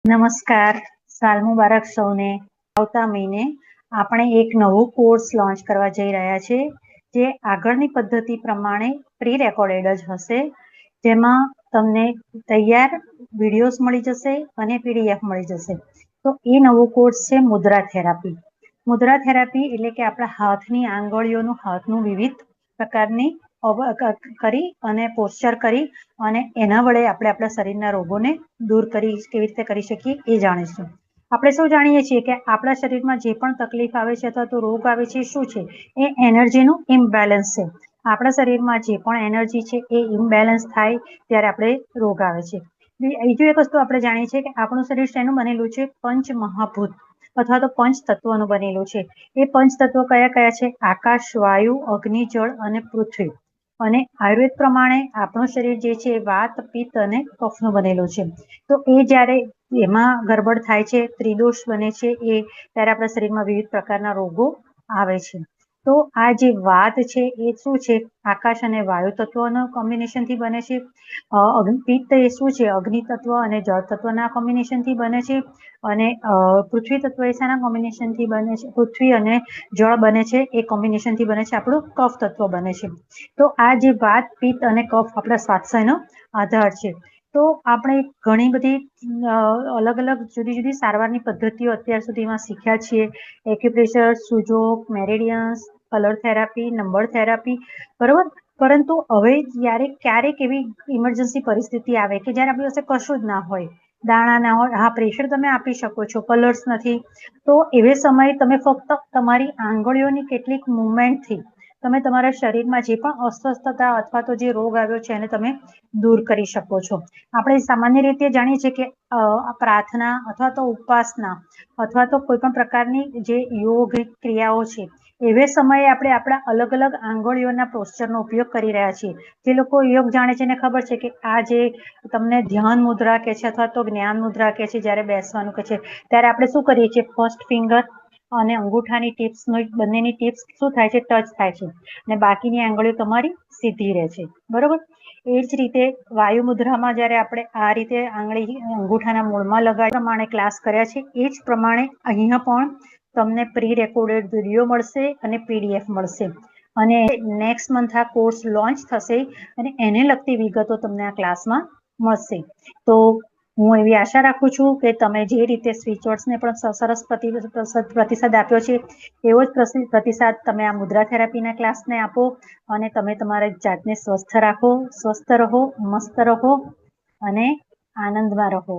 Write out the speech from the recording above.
નમસ્કાર, સાલ મુબારક સૌને. આવતા મહિને આપણે એક નવો કોર્સ લોન્ચ કરવા જઈ રહ્યા છે, જે આગળની પદ્ધતિ પ્રમાણે પ્રી રેકોર્ડેડ જ હશે, જેમાં તમને તૈયાર વિડીયોઝ મળી જશે અને પીડીએફ મળી જશે. તો એ નવો કોર્સ છે મુદ્રા થેરાપી. મુદ્રા થેરાપી એટલે કે આપણા હાથની આંગળીઓનું હાથનું વિવિધ પ્રકારની કરી અને પોસ્ચર કરી અને એના વડે આપણે આપણા શરીરના રોગોને દૂર કેવી રીતે કરી શકીએ એ જાણીશું. આપણે સૌ જાણીએ છીએ કે આપણા શરીરમાં જે પણ તકલીફ આવે છે અથવા તો રોગ આવે છે શું છે, એ એનર્જીનું ઇમ્બેલેન્સ છે. આપણા શરીરમાં જે પણ એનર્જી છે એ ઇમ્બેલેન્સ થાય ત્યારે આપણે રોગ આવે છે. બીજું એક વસ્તુ આપણે જાણીએ છીએ કે આપણું શરીર શેનું બનેલું છે? પંચ મહાભૂત અથવા તો પંચ તત્વોનું બનેલું છે. એ પંચ તત્વો કયા કયા છે? આકાશ, વાયુ, અગ્નિ, જળ અને પૃથ્વી. અને આયુર્વેદ પ્રમાણે આપણું શરીર જે છે એ વાત, પિત્ત અને કફનું બનેલું છે. તો એ જ્યારે એમાં ગડબડ થાય છે, ત્રિદોષ બને છે, ત્યારે આપણા શરીરમાં વિવિધ પ્રકારના રોગો આવે છે. તો આ જે વાત છે એ શું છે? આકાશ અને વાયુ તત્વોના કોમ્બિનેશનથી બને છે. પિત્ત એ શું છે? અગ્નિ તત્વ અને જળ તત્વના કોમ્બિનેશનથી બને છે. અને પૃથ્વી તત્વ એ શાના કોમ્બિનેશનથી બને છે? પૃથ્વી અને જળ બને છે, એ કોમ્બિનેશનથી બને છે આપણું કફ તત્વ બને છે. તો આ જે વાત, પિત્ત અને કફ આપણા સ્વાસ્થ્યનો આધાર છે. તો આપણે ઘણી બધી અલગ અલગ જુદી જુદી સારવારની પદ્ધતિઓ અત્યાર સુધીમાં શીખ્યા છીએ. Acupressure, Sujok, meridians, colour therapy, number therapy, બરોબર. પરંતુ હવે ક્યારેક એવી ઇમરજન્સી પરિસ્થિતિ આવે કે જ્યારે આપણી પાસે કશું જ ના હોય, દાણા ના હોય, હા પ્રેશર તમે આપી શકો છો, કલર્સ નથી, તો એવે સમયે તમે ફક્ત તમારી આંગળીઓની કેટલીક મુવમેન્ટથી તમે તમારા શરીરમાં જે પણ અસ્વસ્થતા અથવા તો જે રોગ આવ્યો છે એને તમે દૂર કરી શકો છો. આપણે સામાન્ય રીતે જાણીએ છીએ કે પ્રાર્થના અથવા તો ઉપાસના અથવા તો કોઈ પણ પ્રકારની જે યોગ ક્રિયાઓ છે, એવે સમયે આપણે આપણા અલગ અલગ આંગળીઓના પોસ્ચરનો ઉપયોગ કરી રહ્યા છીએ. જે લોકો યોગ જાણે છે એને ખબર છે કે આ જે તમને ધ્યાન મુદ્રા કે છે અથવા તો જ્ઞાન મુદ્રા કે છે, જ્યારે બેસવાનું કે છે ત્યારે આપણે શું કરીએ છીએ? ફર્સ્ટ ફિંગર અને અંગૂઠાની ટિપ્સનો બંનેની ટિપ્સ શું થાય છે? ટચ થાય છે, અને બાકીની આંગળીઓ તમારી સીધી રહે છે, બરોબર. એ જ રીતે વાયુ મુદ્રામાં જ્યારે આપણે આ રીતે આંગળી અંગૂઠાના મૂળમાં લગાડી પ્રમાણે ક્લાસ કર્યા છે, એ જ પ્રમાણે અહીંયા પણ તમને પ્રી રેકોર્ડેડ વિડીયો મળશે અને પીડીએફ મળશે. અને નેક્સ્ટ મંથ આ કોર્સ લોન્ચ થશે અને એને લગતી વિગતો તમને આ ક્લાસમાં મળશે. તો હું એવી આશા રાખું છું કે તમે જે રીતે સ્વિચવર્ડ્સને પણ સરસ પ્રતિસાદ આપ્યો છે, એવો જ પ્રતિસાદ તમે આ મુદ્રા થેરાપીના ક્લાસને આપો અને તમે તમારા જાતને સ્વસ્થ રાખો, સ્વસ્થ રહો, મસ્ત રહો અને આનંદમાં રહો.